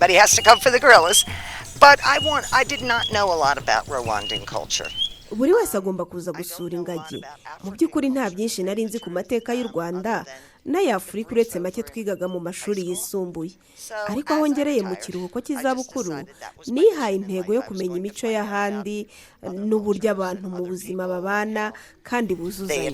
everybody has to come for the gorillas. But I did not know a lot about Rwandan culture. buri wese agomba kuza gusura ingagi. Mu by'ukuri nta byinshi nari nzi ku mateka y'u Rwanda n'ay'Afurika uretse make twigaga mu mashuri yisumbuye. Ariko aho ngereye mu kiruhuko cy'izabukuru nihaye intego yo kumenya imico y'ahandi n'uburyo abantu mu buzima babana kandi buzuzanya.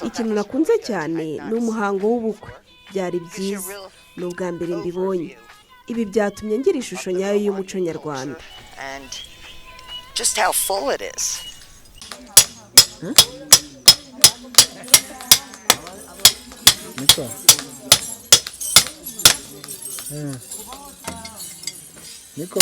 Ikintu nakunze cyane ni umuhango w'ubukwe. Byari byiza, ni ubwa mbere mbibonye. Ibi byatumye ngira ishusho nyayo y'umuco nyarwanda. Just how full it is. Nico.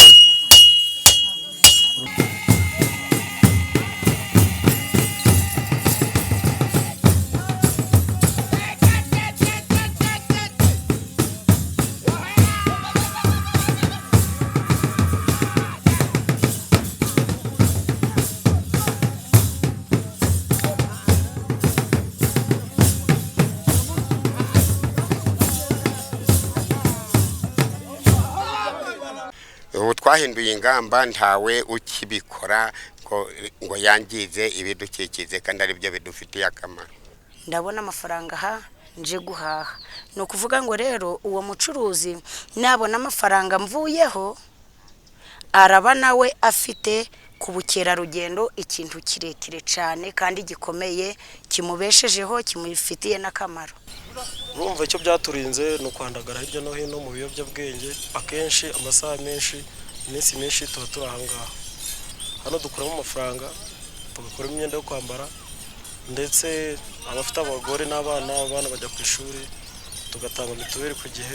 Twahinduye ingamba ntawe ukibikora ngo yangize ibidukikize kandi ari byo bidufitiye akamaro. Ndabona amafaranga ha nje guhaha. No kuvuga ngo rero uwo mucuruzi nabona amafaranga mvuyeho araba nawe afite kubukera rugendo ikintu kirekire cyane kandi gikomeye kimubeshejeho kimufitiye nakamaro. Urumva icyo byaturinze no kwandagara hirya no hino mu biyobyabwenge akenshi amasaha menshi iminsi myinshi tuba turahangaha. Hano dukuramo amafaranga tugakora imyenda yo kwambara ndetse abafite abagore n'abana bajya ku ishuri tugatanga mituweli ku gihe